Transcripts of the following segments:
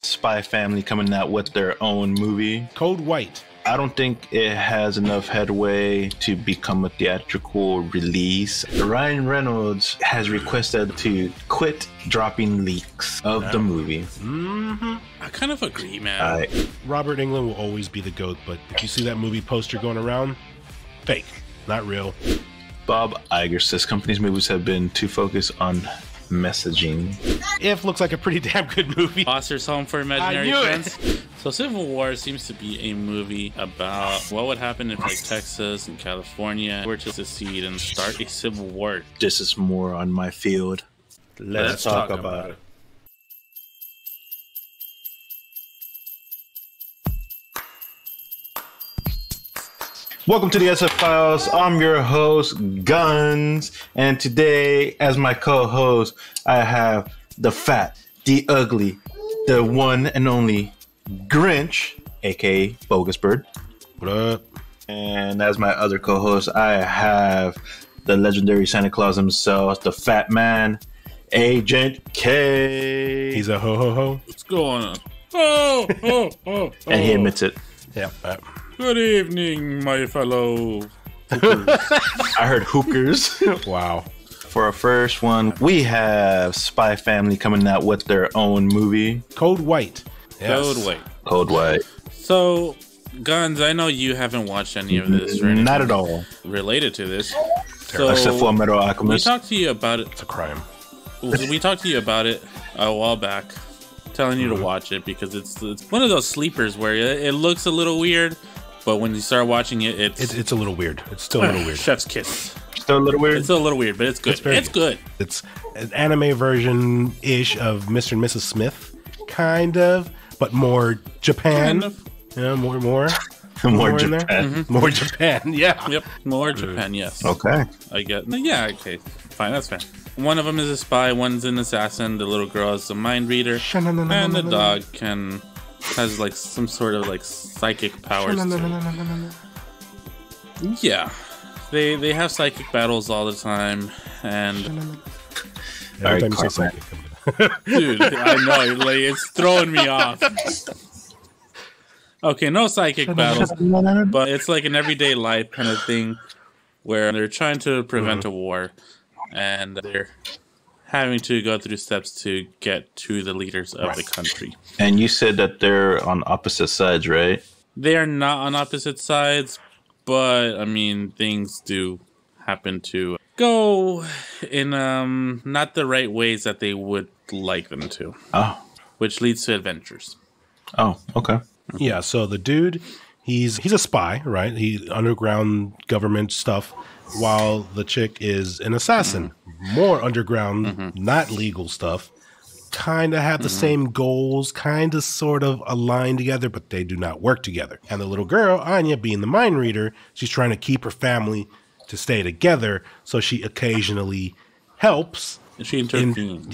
spy family coming out with their own movie. Code White. I don't think it has enough headway to become a theatrical release. Ryan Reynolds has requested to quit dropping leaks of the movie. Mm-hmm. I kind of agree, man. Robert Englund will always be the GOAT, but if you see that movie poster going around, fake, not real. Bob Iger says companies' movies have been too focused on messaging. If looks like a pretty damn good movie. Foster's Home for Imaginary Friends. So Civil War seems to be a movie about what would happen if like Texas and California were to secede and start a civil war. This is more on my field. Let's talk about it. Welcome to the ESE Files. I'm your host, Guns, and today, as my co-host, I have the fat, the ugly, the one and only Grinch, aka Bogus Bird. What up? And as my other co-host, I have the legendary Santa Claus himself, the fat man, Agent K. He's a ho-ho-ho. What's going on? Oh. And he admits it. Yeah. Good evening, my fellow hookers. I heard hookers. Wow. For our first one, we have Spy Family coming out with their own movie. Code White. Yes. Code White. So, Guns, I know you haven't watched any of this or anything not at all related to this. So, except for Metal Alchemist. We talked to you about it. It's a crime. We talked to you about it a while back, telling you to watch it because it's one of those sleepers where it looks a little weird, but when you start watching it, it's a little weird. It's still a little weird. Chef's kiss. Still a little weird? It's still a little weird, but it's good. It's good. It's an anime version-ish of Mr. and Mrs. Smith, kind of, but more Japan. Kind of. Yeah, more more Japan. Mm-hmm. More Japan, yeah. Yep, more Japan, yes. Okay. I get. Yeah, okay. Fine, that's fair. One of them is a spy, one's an assassin, the little girl is a mind reader, and the dog has like some sort of like psychic powers. Yeah. They have psychic battles all the time, and every time you say psychic, dude, I know, like it's throwing me off. Okay, no psychic battles, but it's like an everyday life kind of thing where they're trying to prevent a war, and they're having to go through steps to get to the leaders of the country. And you said that they're on opposite sides, right? They are not on opposite sides, but I mean, things do happen to go in not the right ways that they would like them to. Oh. Which leads to adventures. Oh, okay. Yeah, so the dude, he's a spy, right? He underground government stuff, while the chick is an assassin. More underground, not legal stuff. Kind of have the same goals, kind of sort of align together, but they do not work together. And the little girl, Anya, being the mind reader, she's trying to keep her family to stay together, so she occasionally helps. She intervenes.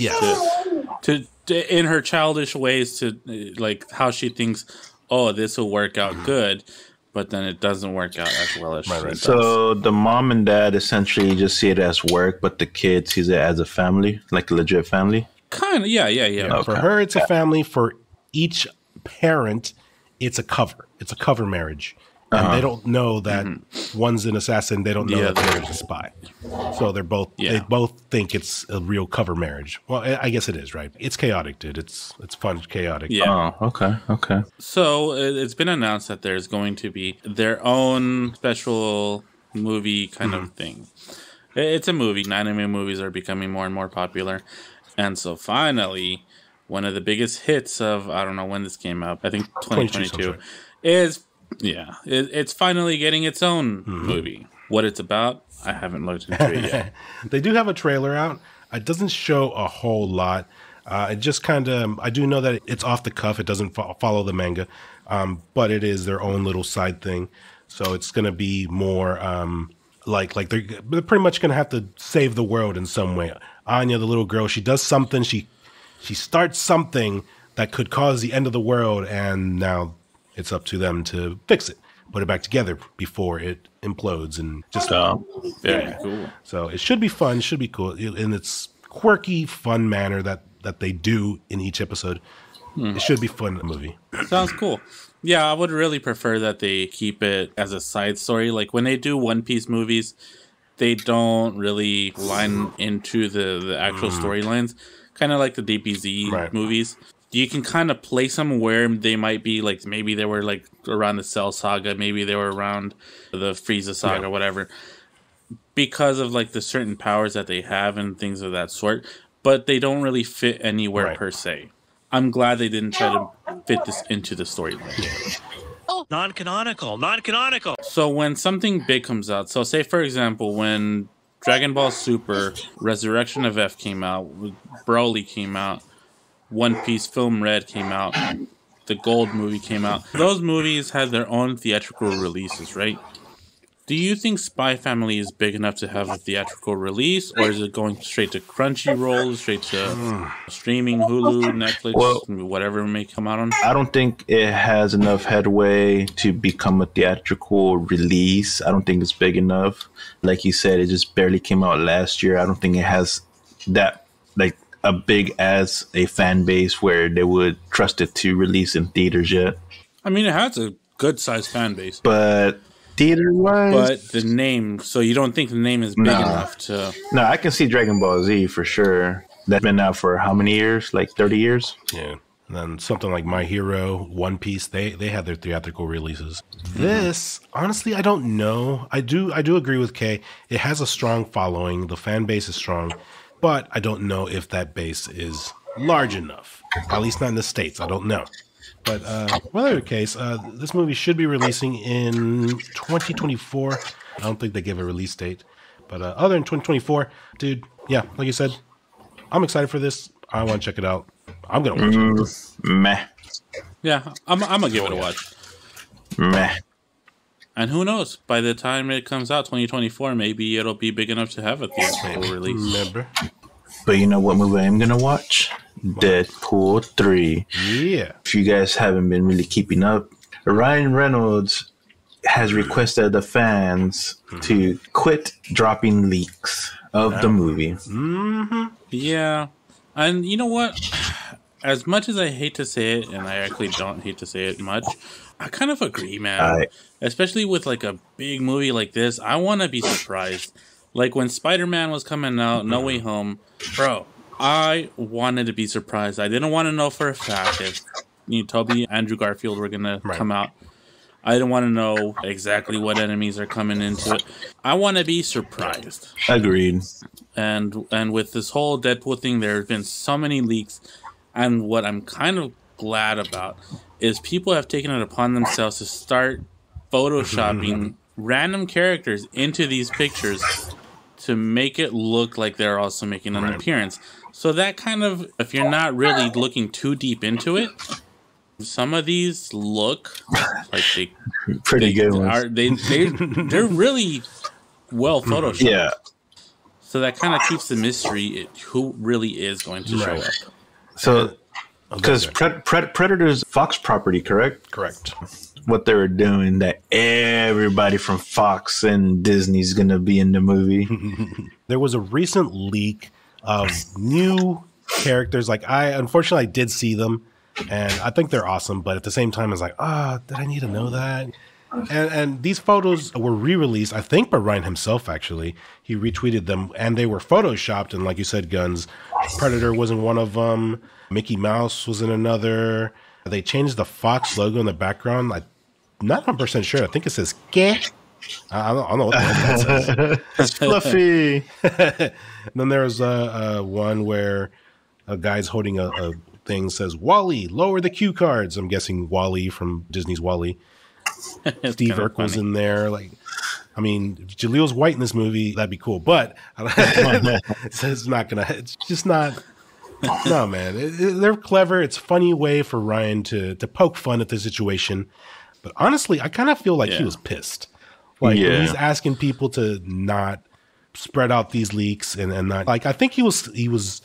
To in her childish ways, to like how she thinks, oh, this will work out good, but then it doesn't work out as well as she does. So the mom and dad essentially just see it as work, but the kid sees it as a family, like a legit family? Kind of, yeah. Okay. For her, it's a family. For each parent, it's a cover. It's a cover marriage. And they don't know that one's an assassin. They don't know that the other's a spy. So they're both. They both think it's a real cover marriage. Well, I guess it is, right? It's chaotic, dude. It's fun, chaotic. Yeah. Oh, okay. So it's been announced that there's going to be their own special movie kind of thing. It's a movie. Anime movies are becoming more and more popular, and so finally, one of the biggest hits of, I don't know when this came out. I think 2022 is. Yeah, it's finally getting its own movie. What it's about, I haven't looked into it yet. They do have a trailer out. It doesn't show a whole lot. It just kind of, I do know that it's off the cuff. It doesn't follow the manga, but it is their own little side thing. So it's going to be more like they're pretty much going to have to save the world in some way. Anya, the little girl, she does something. She starts something that could cause the end of the world, and now it's up to them to fix it, put it back together before it implodes, and just very cool. So it should be fun, should be cool in its quirky, fun manner that they do in each episode. It should be fun movie. Sounds cool. Yeah, I would really prefer that they keep it as a side story. Like when they do One Piece movies, they don't really line into the actual storylines. Kind of like the DBZ movies. You can kind of place them where they might be. Like maybe they were like around the Cell Saga. Maybe they were around the Frieza Saga, whatever. Because of like the certain powers that they have and things of that sort. But they don't really fit anywhere per se. I'm glad they didn't try to fit this into the storyline. Oh, non-canonical. So when something big comes out, so say for example, when Dragon Ball Super Resurrection of F came out, Broly came out, One Piece Film Red came out, the Gold movie came out. Those movies had their own theatrical releases, right? Do you think Spy Family is big enough to have a theatrical release, or is it going straight to Crunchyroll, straight to streaming, Hulu, Netflix, whatever may come out on? I don't think it has enough headway to become a theatrical release. I don't think it's big enough. Like you said, it just barely came out last year. I don't think it has that, like, a big as a fan base where they would trust it to release in theaters yet. I mean, it has a good-sized fan base. But theater-wise? But the name, so you don't think the name is big enough to... No, I can see Dragon Ball Z for sure. That's been out for how many years? Like 30 years? Yeah. And then something like My Hero, One Piece, they had their theatrical releases. This, honestly, I don't know. I do agree with Kay. It has a strong following. The fan base is strong. But I don't know if that base is large enough. At least not in the States. I don't know. But whatever case, this movie should be releasing in 2024. I don't think they give a release date. But other than 2024, dude, yeah, like you said, I'm excited for this. I want to check it out. I'm going to watch it. Meh. Yeah, I'm going to give it a watch. Meh. And who knows? By the time it comes out, 2024, maybe it'll be big enough to have a theatrical release. Remember? But you know what movie I'm going to watch? Deadpool 3. Yeah. If you guys haven't been really keeping up, Ryan Reynolds has requested the fans to quit dropping leaks of the movie. Yeah. And you know what? As much as I hate to say it, and I actually don't hate to say it much, I kind of agree, man. Especially with like a big movie like this, I want to be surprised. Like when Spider-Man was coming out, No Way Home, bro, I wanted to be surprised. I didn't want to know for a fact if Tobey and Andrew Garfield were going to come out. I didn't want to know exactly what enemies are coming into it. I want to be surprised. Agreed. And with this whole Deadpool thing, there have been so many leaks. And what I'm kind of glad about is people have taken it upon themselves to start photoshopping random characters into these pictures to make it look like they're also making an appearance. So that kind of, if you're not really looking too deep into it, some of these look like pretty good ones. They're really well photoshopped. Yeah. So that kind of keeps the mystery who really is going to show up. So, because Predator's Fox property, correct? Correct. What they were doing, that everybody from Fox and Disney's going to be in the movie. There was a recent leak of new characters. Like unfortunately, I did see them, and I think they're awesome. But at the same time, it's like, did I need to know that? And these photos were re-released, I think, by Ryan himself, actually. He retweeted them, and they were photoshopped. And like you said, Guns, Predator was in one of them. Mickey Mouse was in another. They changed the Fox logo in the background. I'm not 100% sure. I think it says, "Geh." I don't know what the heck that says. It's fluffy. And then there's one where a guy's holding a thing that says, "Wall-E, lower the cue cards." I'm guessing Wall-E from Disney's Wall-E. Steve Urkel's in there. Like, I mean, if Jalil's white in this movie, that'd be cool. But it's not gonna. It's just not. No, man. They're clever. It's a funny way for Ryan to poke fun at the situation. But honestly, I kind of feel like he was pissed. Like he's asking people to not spread out these leaks and not like. I think he was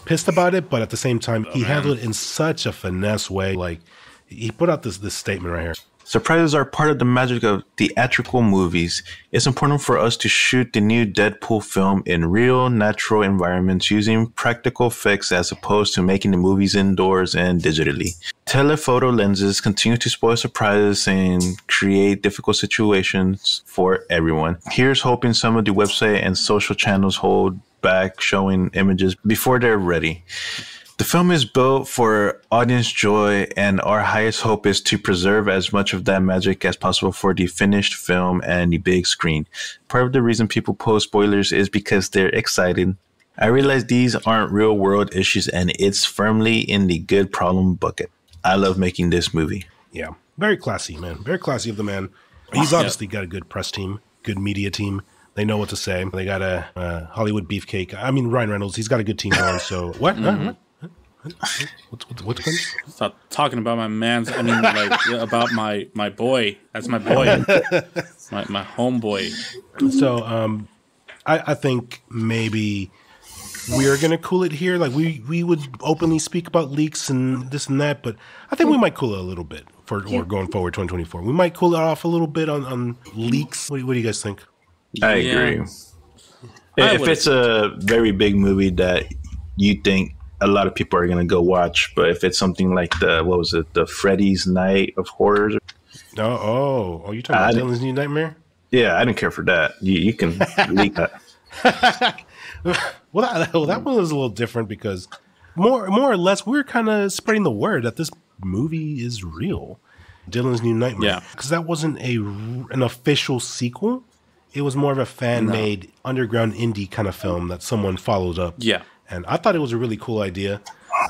pissed about it, but at the same time, he handled it in such a finesse way. Like he put out this statement right here. Surprises are part of the magic of theatrical movies. It's important for us to shoot the new Deadpool film in real, natural environments using practical effects as opposed to making the movies indoors and digitally. Telephoto lenses continue to spoil surprises and create difficult situations for everyone. Here's hoping some of the website and social channels hold back showing images before they're ready. The film is built for audience joy, and our highest hope is to preserve as much of that magic as possible for the finished film and the big screen. Part of the reason people post spoilers is because they're excited. I realize these aren't real world issues, and it's firmly in the good problem bucket. I love making this movie. Yeah, very classy, man. Very classy of the man. He's obviously got a good press team, good media team. They know what to say. They got a Hollywood beefcake. I mean, Ryan Reynolds, he's got a good team going. So what? What? What's going? Stop talking about my man's. I mean, like about my boy. That's my boy, my homeboy. So, I think maybe we are gonna cool it here. Like we would openly speak about leaks and this and that, but I think we might cool it a little bit or going forward 2024. We might cool it off a little bit on leaks. What do you guys think? I agree. If it's a very big movie that you think a lot of people are going to go watch, but if it's something like the Freddy's Night of Horrors? Oh, you talking about Dylan's New Nightmare? Yeah, I didn't care for that. You can leak that. Well, that one was a little different because more or less we're kind of spreading the word that this movie is real. Dylan's New Nightmare. Yeah. Because that wasn't an official sequel. It was more of a fan-made underground indie kind of film that someone followed up. Yeah. And I thought it was a really cool idea.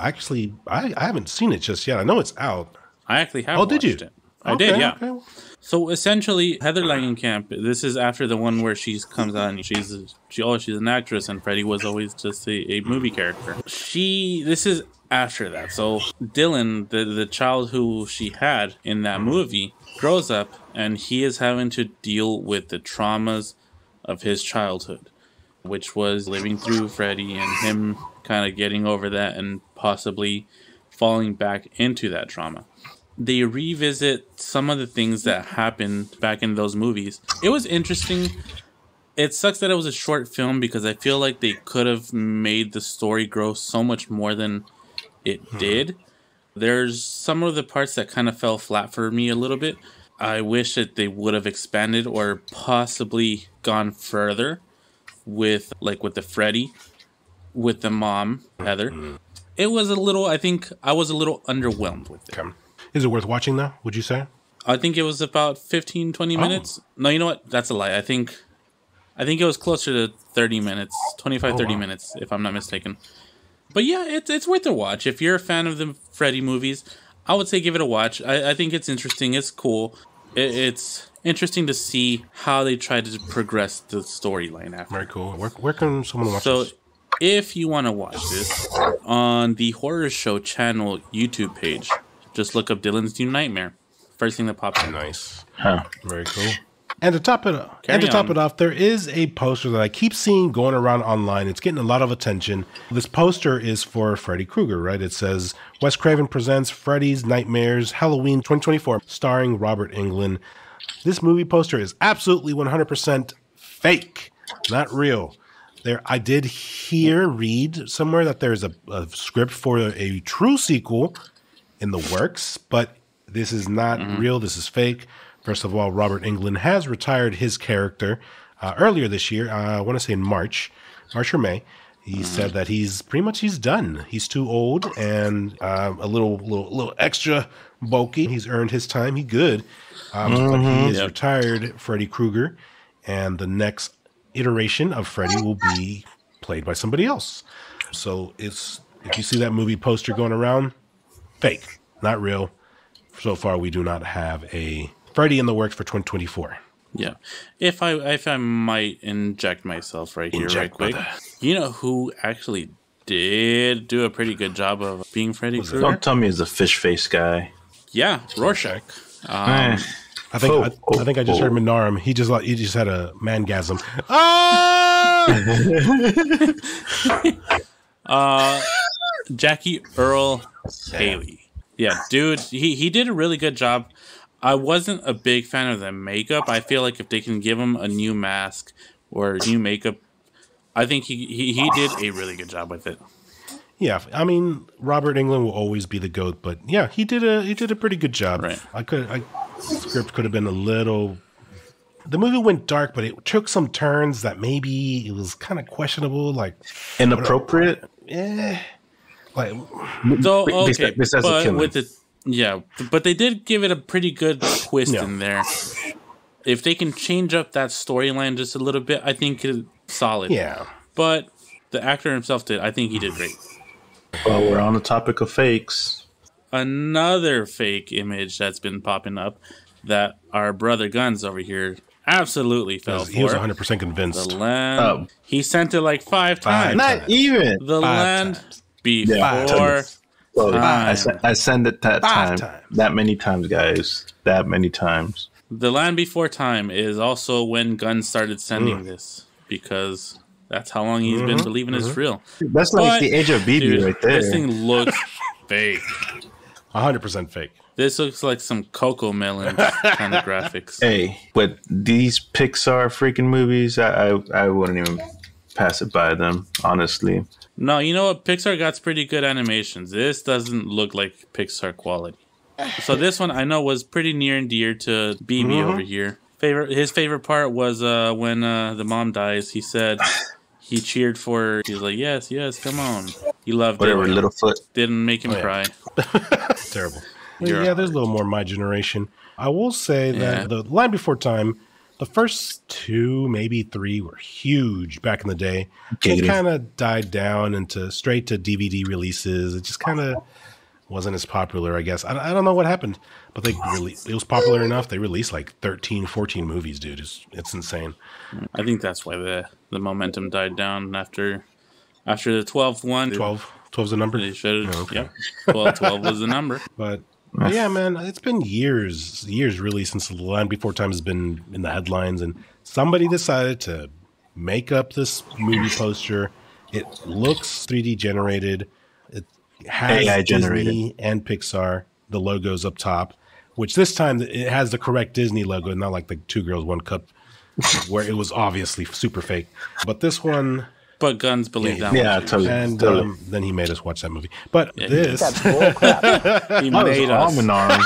Actually, I haven't seen it just yet. I know it's out. I actually have. Oh, did you? It. I did, yeah. Okay. So essentially, Heather Langenkamp. This is after the one where she comes out and she's an actress, and Freddy was always just a movie character. This is after that. So Dylan, the child who she had in that movie, grows up, and he is having to deal with the traumas of his childhood, which was living through Freddy and him kind of getting over that and possibly falling back into that trauma. They revisit some of the things that happened back in those movies. It was interesting. It sucks that it was a short film because I feel like they could have made the story grow so much more than it did. There's some of the parts that kind of fell flat for me a little bit. I wish that they would have expanded or possibly gone further with the Freddy, with the mom, Heather. It was I think I was a little underwhelmed with it. Okay. Is it worth watching though, would you say? I think it was about 15, 20 minutes. No, you know what? That's a lie. I think it was closer to 30 minutes, 25, 30 minutes, if I'm not mistaken. But yeah, it's worth a watch. If you're a fan of the Freddy movies, I would say give it a watch. I think it's interesting. It's cool. It's interesting to see how they try to progress the storyline after. Very cool. Where can someone watch this? So if you want to watch this on the Horror Show channel YouTube page, just look up Dylan's New Nightmare. First thing that pops up. Nice. Huh. Very cool. And to top it off, there is a poster that I keep seeing going around online. It's getting a lot of attention. This poster is for Freddy Krueger, right? It says, Wes Craven presents Freddy's Nightmares Halloween 2024, starring Robert Englund. This movie poster is absolutely 100% fake, not real. I did read somewhere that there's a script for a true sequel in the works, but this is not real. This is fake. First of all, Robert Englund has retired his character earlier this year. I want to say in March or May. He said that he's done. He's too old and a little extra bulky. He's earned his time. He good. But he is retired Freddy Krueger, and the next iteration of Freddy will be played by somebody else. So if you see that movie poster going around, fake, not real. So far, we do not have a Freddy in the works for 2024. Yeah. If I might inject myself right quick. Brother. You know who actually did do a pretty good job of being Freddy Krueger? Don't tell me it's the fish face guy. Yeah, Rorschach. I think I just heard Minarum. He just had a mangasm. Jackie Earl Haley. Yeah, dude, he did a really good job. I wasn't a big fan of the makeup. I feel like if they can give him a new mask or new makeup, I think he did a really good job with it. Yeah, I mean, Robert Englund will always be the GOAT, but yeah, he did a pretty good job. Right. Script could have been a little. The movie went dark, but it took some turns that maybe it was kind of questionable, like inappropriate. Like So okay, besides the but killing. with the but they did give it a pretty good twist in there. If they can change up that storyline just a little bit, I think it's solid. Yeah, But the actor himself did. I think he did great. Well, we're on the topic of fakes. Another fake image that's been popping up that our brother Guns over here absolutely fell for. he was 100% convinced. The land. He sent it like 5 times. Not even. The land times. before. Well, time. I send it that time. times. That many times, guys. That many times. The land before time is also when Guns started sending this because that's how long he's been believing it's real. That's like the age of BB Dude, right there. This thing looks fake. 100% fake. This looks like some Cocoa Melon kind of graphics. Hey, but these Pixar freaking movies, I wouldn't even pass it by them, honestly. No, you know what? Pixar got pretty good animations. This doesn't look like Pixar quality. So this one I know was pretty near and dear to BB over here. His favorite part was when the mom dies. He said he cheered for her. He was like, yes, come on. He loved Whatever, it. Littlefoot. Didn't make him cry. Terrible. Yeah, there's a little more my generation. I will say that the Line Before Time, the first 2, maybe 3 were huge back in the day. It kind of died down into straight to DVD releases. It just kind of wasn't as popular, I guess. I don't know what happened, but it was popular enough. They released like 13, 14 movies, dude. It's insane. I think that's why the momentum died down after the 12th one. 12's the number? They should. Oh, okay. Yep. 12 was the number. But yeah, man, it's been years really since The Land Before Time has been in the headlines, and somebody decided to make up this movie poster. It looks 3D generated. It has AI Disney generated. and Pixar, the logos up top, which this time it has the correct Disney logo, not like the Two Girls, One Cup, where it was obviously super fake. But this one... But Guns believe that one. Yeah, totally. And totally. then he made us watch that movie. But this... That's bullcrap. He made us. Arm.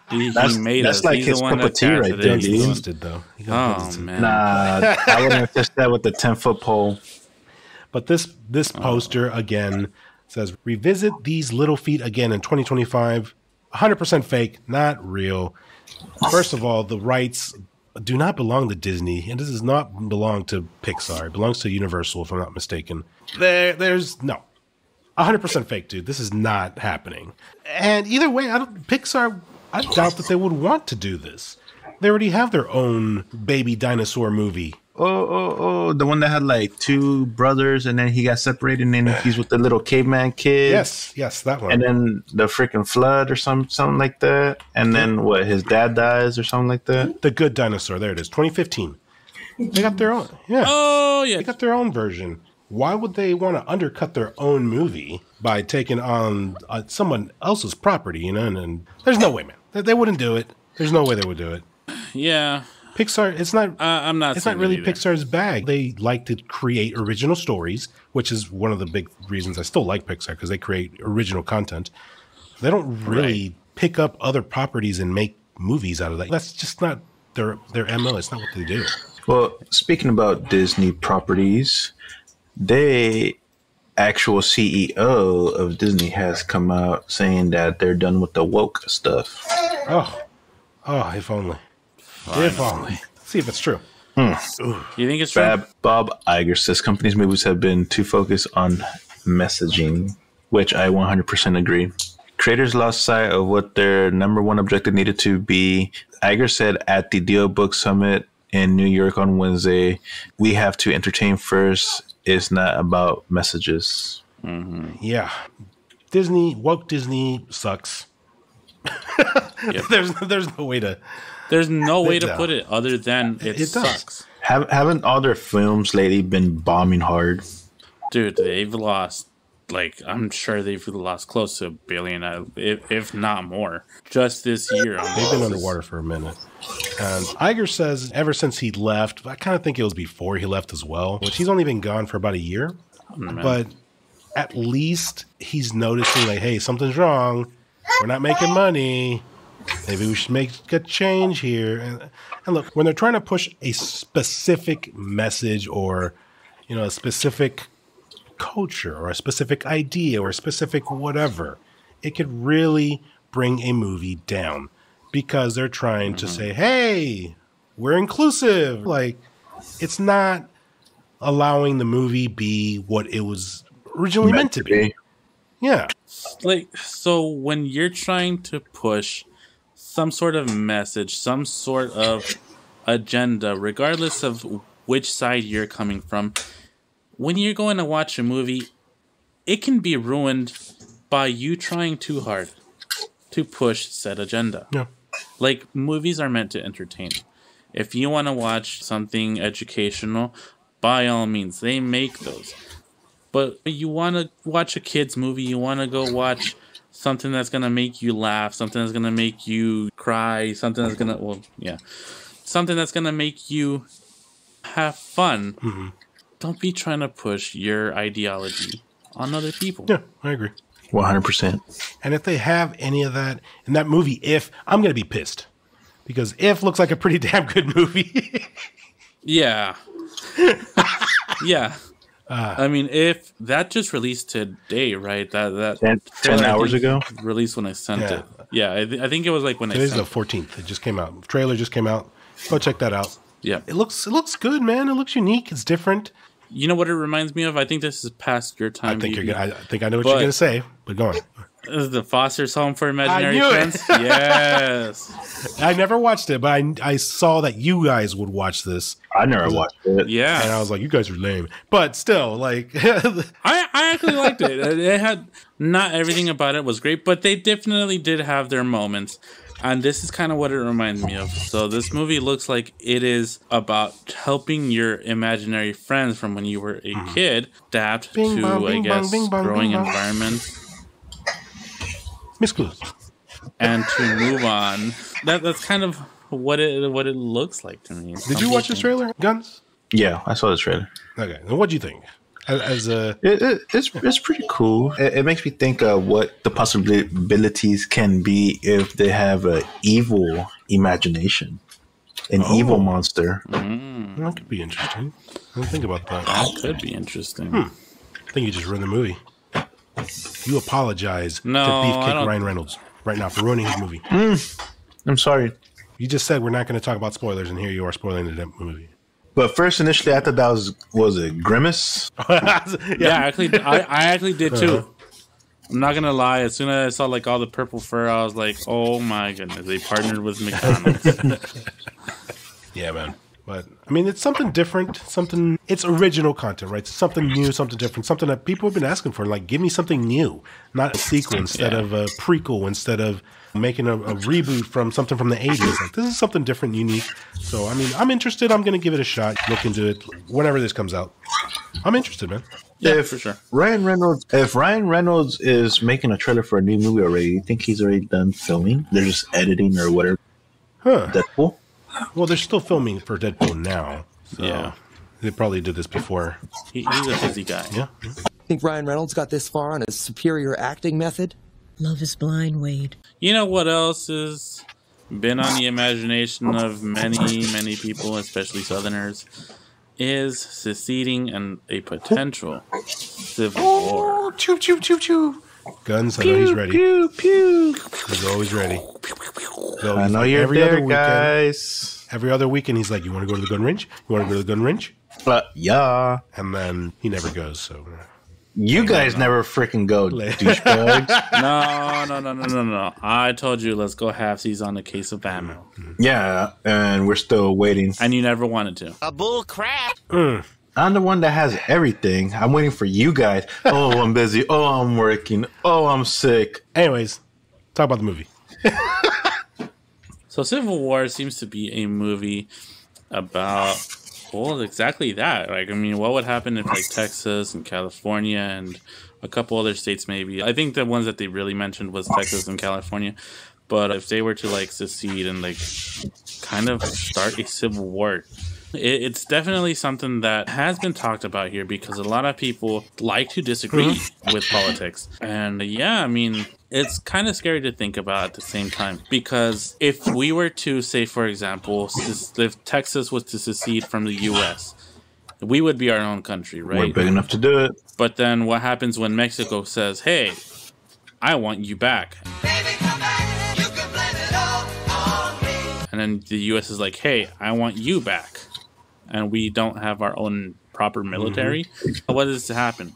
He made that's us. like He's his the one cup of that tea right crafted there, it. dude. Busted, though. Oh, man. Nah, I wouldn't have touched that with the 10-foot pole. But this poster, again, says, revisit these little feet again in 2025. 100% fake, not real. First of all, the rights do not belong to Disney, and this does not belong to Pixar. It belongs to Universal, if I'm not mistaken. There's no. 100% fake, dude. This is not happening. And either way, Pixar, I doubt that they would want to do this. They already have their own baby dinosaur movie. Oh, the one that had like 2 brothers and then he got separated and then he's with the little caveman kid. Yes, that one. And then the freaking flood or something like that. And then what, his dad dies or something like that? The Good Dinosaur. There it is. 2015. They got their own. Yeah. Oh, yeah. They got their own version. Why would they want to undercut their own movie by taking on someone else's property, you know? And there's no way, man. They wouldn't do it. There's no way they would do it. Yeah. Pixar, it's not. I'm not. It's not really Pixar's bag. They like to create original stories, which is one of the big reasons I still like Pixar, because they create original content. They don't really pick up other properties and make movies out of that. That's just not their MO. It's not what they do. Well, speaking about Disney properties, actual CEO of Disney has come out saying that they're done with the woke stuff. Oh, if only. If only. See if it's true. You think it's true? Bob Iger says companies' movies have been too focused on messaging, which I 100% agree. Creators lost sight of what their number one objective needed to be. Iger said at the Deal Book Summit in New York on Wednesday, "We have to entertain first. It's not about messages." Mm-hmm. Yeah. Woke Disney sucks. Yep. There's no way to... There's no way to put it other than it sucks. Haven't all their films lately been bombing hard? Dude, they've lost like, I'm sure they've lost close to $1 billion, if not more, just this year. They've been underwater for a minute. And Iger says ever since he left, I kind of think it was before he left as well, which he's only been gone for about a year. But at least he's noticing, like, hey, something's wrong. We're not making money. Maybe we should make a change here. And look, when they're trying to push a specific message or, a specific culture or a specific idea or a specific whatever, it could really bring a movie down because they're trying to say, hey, we're inclusive. Like, it's not allowing the movie be what it was originally meant to be. Yeah. Like, so when you're trying to push some sort of message, some sort of agenda, regardless of which side you're coming from, when you're going to watch a movie, it can be ruined by you trying too hard to push said agenda. Yeah. Like, movies are meant to entertain. If you want to watch something educational, by all means, they make those. But you want to watch a kid's movie, you want to go watch something that's going to make you laugh, something that's going to make you cry, something that's going to, something that's going to make you have fun. Mm-hmm. Don't be trying to push your ideology on other people. Yeah, I agree. 100%. And if they have any of that in that movie, I'm going to be pissed. Because If looks like a pretty damn good movie. Yeah. Yeah. I mean, If that just released today, right? That 10 hours ago? Released when I sent it. Yeah, I think it was like when Today's the 14th. It just came out. The trailer just came out. Go check that out. Yeah. It looks good, man. It looks unique. It's different. You know what it reminds me of? I think this is past your time. I think I know what you're going to say, but go on. This is the Foster's Home for Imaginary Friends? Yes. I never watched it, but I saw that you guys would watch this. I never watched it. Yeah. And I was like, you guys are lame. But still, like... I actually liked it. It had... Not everything about it was great, but they definitely did have their moments. And this is kind of what it reminds me of. So this movie looks like it is about helping your imaginary friends from when you were a kid adapt to, growing environments. Miss Clues. And to move on. That's kind of what it looks like to me. Did you watch this trailer, Guns? Yeah, I saw the trailer. Okay, and what'd you think? It's pretty cool. It makes me think of what the possibilities can be if they have an evil imagination, an evil monster. That could be interesting. I didn't think about that. That could be interesting. I think you just ruined the movie. You apologize to Beefcake Ryan Reynolds right now for ruining his movie. I'm sorry. You just said we're not going to talk about spoilers, and here you are spoiling the movie. But first, initially, I thought that was it Grimace? Yeah, I actually did too. I'm not gonna lie. As soon as I saw like all the purple fur, I was like, "Oh my goodness!" They partnered with McDonald's. Yeah, man. But I mean, it's something different. It's original content, right? Something new, something different, something that people have been asking for. Like, give me something new, not a sequel instead of a prequel, instead of making a reboot from something from the 80s. Like, this is something different, unique. So, I mean, I'm interested. I'm going to give it a shot. Look into it whenever this comes out. I'm interested, man. Yeah, for sure. If Ryan Reynolds is making a trailer for a new movie already, you think he's already done filming? They're just editing or whatever. Huh. Deadpool? Well, they're still filming for Deadpool now. So Yeah. They probably did this before. He's a busy guy. Yeah. Think Ryan Reynolds got this far on his superior acting method? Love is blind, Wade. You know what else has been on the imagination of many, many people, especially Southerners, is seceding and a potential civil war. Choo, choo, choo, choo. Guns, I know he's ready. Pew, pew. He's always ready. So I know you're every there, other weekend, guys. Every other weekend, he's like, you want to go to the gun range? You want to go to the gun range? Yeah. And then he never goes, so... You guys never freaking go, douchebags. No. I told you, let's go halfsies on a case of ammo. Yeah, and we're still waiting. And you never wanted to. A bull crap. I'm the one that has everything. I'm waiting for you guys. Oh, I'm busy. Oh, I'm working. Oh, I'm sick. Anyways, talk about the movie. So Civil War seems to be a movie about, well, exactly that. Like, I mean, what would happen if like Texas and California and a couple other states maybe. I think the ones that they really mentioned was Texas and California. But if they were to like secede and like kind of start a civil war, it's definitely something that has been talked about here because a lot of people like to disagree with politics. And yeah, I mean, it's kind of scary to think about at the same time because if we were to say, for example, if Texas was to secede from the U.S., we would be our own country, right? We're big enough to do it. But then what happens when Mexico says, hey, I want you back? And then the U.S. is like, hey, I want you back. And we don't have our own proper military. What does happen?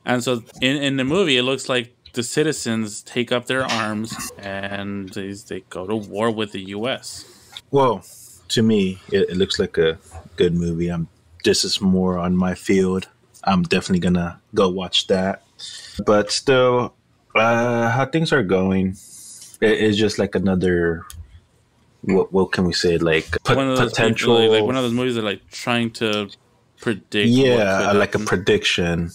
And so in the movie, it looks like the citizens take up their arms and they go to war with the U.S. Well, to me, it looks like a good movie. This is more on my field. I'm definitely going to go watch that. But still, how things are going, it's just like another... What can we say? Like potential, like one of those movies that like trying to predict. Yeah, like a prediction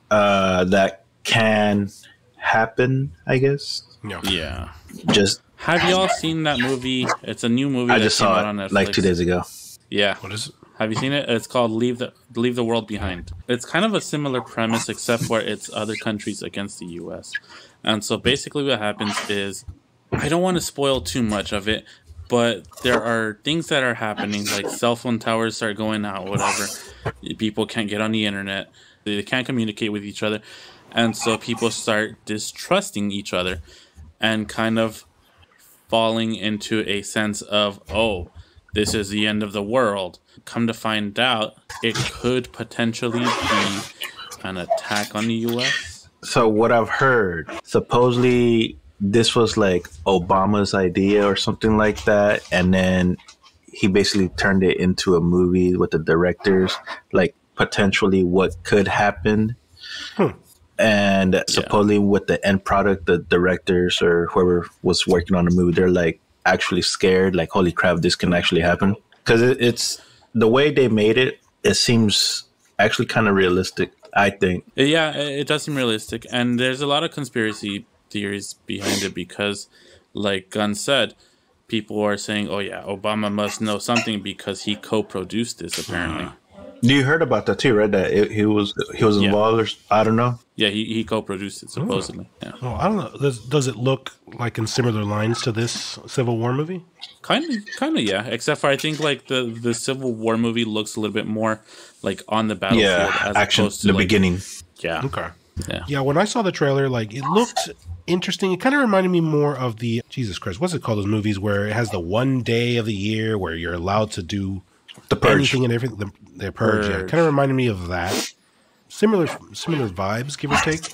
that can happen. I guess. Yeah. Just have y'all seen that movie? It's a new movie. I just saw it on Netflix like 2 days ago. Yeah. What is it? Have you seen it? It's called Leave the World Behind. It's kind of a similar premise, except for it's other countries against the U.S. And so basically, what happens is. I don't want to spoil too much of it, but there are things that are happening, like cell phone towers start going out, whatever. People can't get on the internet. They can't communicate with each other. And so people start distrusting each other and kind of falling into a sense of, oh, this is the end of the world. Come to find out, it could potentially be an attack on the U.S. So what I've heard, supposedly... this was like Obama's idea or something like that. And then he basically turned it into a movie with the directors, like potentially what could happen. And supposedly with the end product, the directors or whoever was working on the movie, they're like actually scared, like, holy crap, this can actually happen. Because it's the way they made it, it seems actually kind of realistic, I think. Yeah, it does seem realistic. And there's a lot of conspiracy theories behind it because, like Gunn said, people are saying, oh yeah, Obama must know something because he co-produced this apparently. You heard about that too, right? That he was involved, or I don't know. Yeah, he co-produced it supposedly. Yeah. Well, I don't know. Does it look like in similar lines to this Civil War movie? Kind of, yeah. Except for I think like the Civil War movie looks a little bit more like on the battlefield as action, opposed to the like, beginning. Yeah. Okay. Yeah. Yeah, when I saw the trailer, like it looked interesting. It kind of reminded me more of the Jesus Christ, what's it called? Those movies where it has the one day of the year where you're allowed to do The Purge. anything and everything. The Purge, yeah. Kind of reminded me of that. Similar vibes, give or take.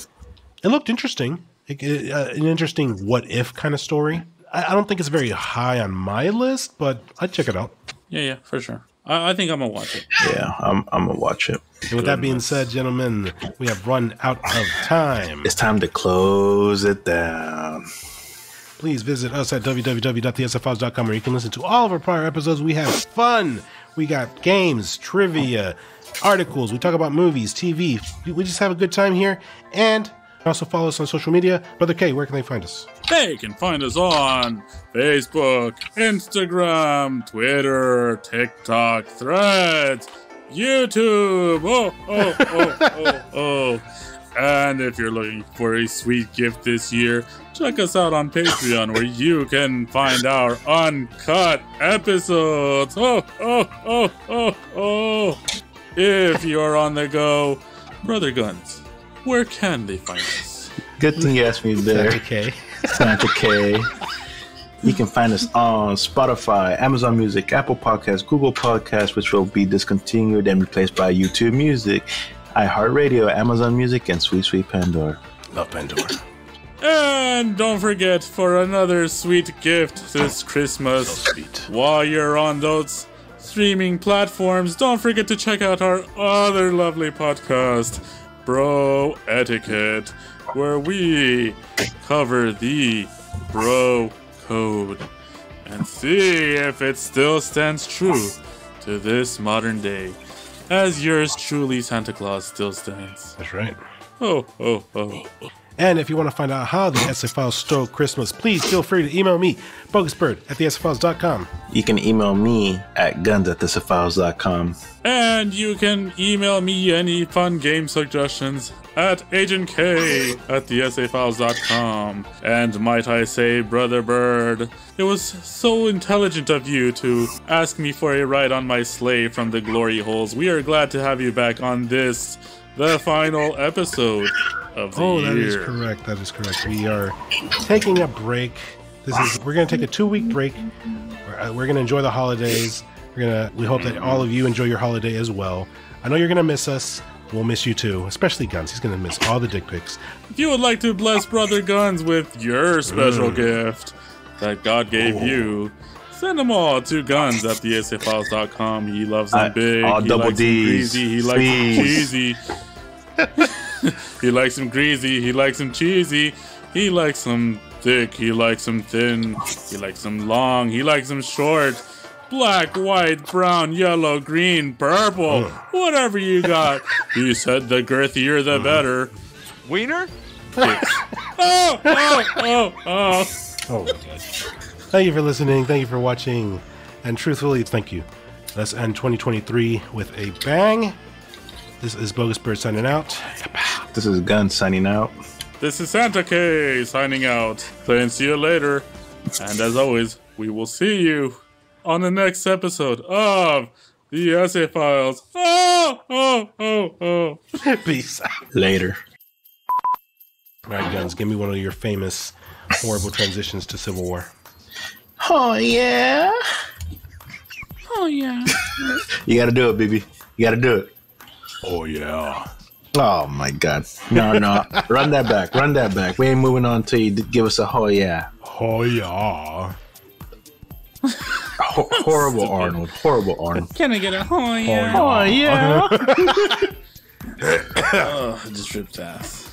It looked interesting. An interesting what if kind of story. I don't think it's very high on my list, but I'd check it out. Yeah, for sure. I think I'm gonna watch it. Yeah, I'm gonna watch it. And with that being said, gentlemen, we have run out of time. It's time to close it down. Please visit us at www.theesefiles.com where you can listen to all of our prior episodes. We have fun. We got games, trivia, articles. We talk about movies, TV. We just have a good time here. And also follow us on social media. Brother K, where can they find us? They can find us on Facebook, Instagram, Twitter, TikTok, Threads, YouTube. Oh. And if you're looking for a sweet gift this year, check us out on Patreon where you can find our uncut episodes. If you're on the go, Brother Guns, where can they find us? Good thing you asked me there. Santa K. You can find us on Spotify, Amazon Music, Apple Podcasts, Google Podcasts, which will be discontinued and replaced by YouTube Music, iHeartRadio, Amazon Music, and Sweet Sweet Pandora. Love Pandora. And don't forget, for another sweet gift this Christmas, So sweet. while you're on those streaming platforms, don't forget to check out our other lovely podcast, Bro Etiquette, where we cover the bro code and see if it still stands true to this modern day, as yours truly, Santa Claus, still stands. That's right. Oh, oh, oh. And if you want to find out how the ESE Files stole Christmas, please feel free to email me, smorgasbord at theesefiles.com. You can email me at guns@theatrical.com. And you can email me any fun game suggestions at agentk@theesefiles.com. And might I say, Brother Bird, it was so intelligent of you to ask me for a ride on my sleigh from the glory holes. We are glad to have you back on this, the final episode of the year. That is correct. That is correct. We are taking a break. We're going to take a 2-week break. We're going to enjoy the holidays. We hope that all of you enjoy your holiday as well. I know you're going to miss us. We'll miss you too, especially Guns. He's going to miss all the dick pics. If you would like to bless Brother Guns with your special gift that God gave you, send them all to guns@theesefiles.com. He loves them big. All he double likes D's. them greasy. He likes them cheesy. He likes them greasy. He likes them cheesy. He likes them thick. He likes them thin. He likes them long. He likes them short. Black, white, brown, yellow, green, purple, whatever you got. He said the girthier the better. Wiener? Oh, oh, oh, oh. Oh, my God. Thank you for listening. Thank you for watching. And truthfully, thank you. Let's end 2023 with a bang. This is Bogus Bird signing out. This is Guns signing out. This is Santa K signing out. Saying see you later. And as always, we will see you on the next episode of the ESE Files. Oh, oh, oh, oh. Peace out. Later. All right, Guns, give me one of your famous horrible transitions to Civil War. Oh, yeah. Oh, yeah. You got to do it, baby. You got to do it. Oh, yeah. Oh, my God. No. Run that back. Run that back. We ain't moving on till you give us a oh, yeah. Oh, yeah. Horrible Arnold. Horrible Arnold. Can I get a oh, yeah? Oh, yeah. Oh, it just ripped ass.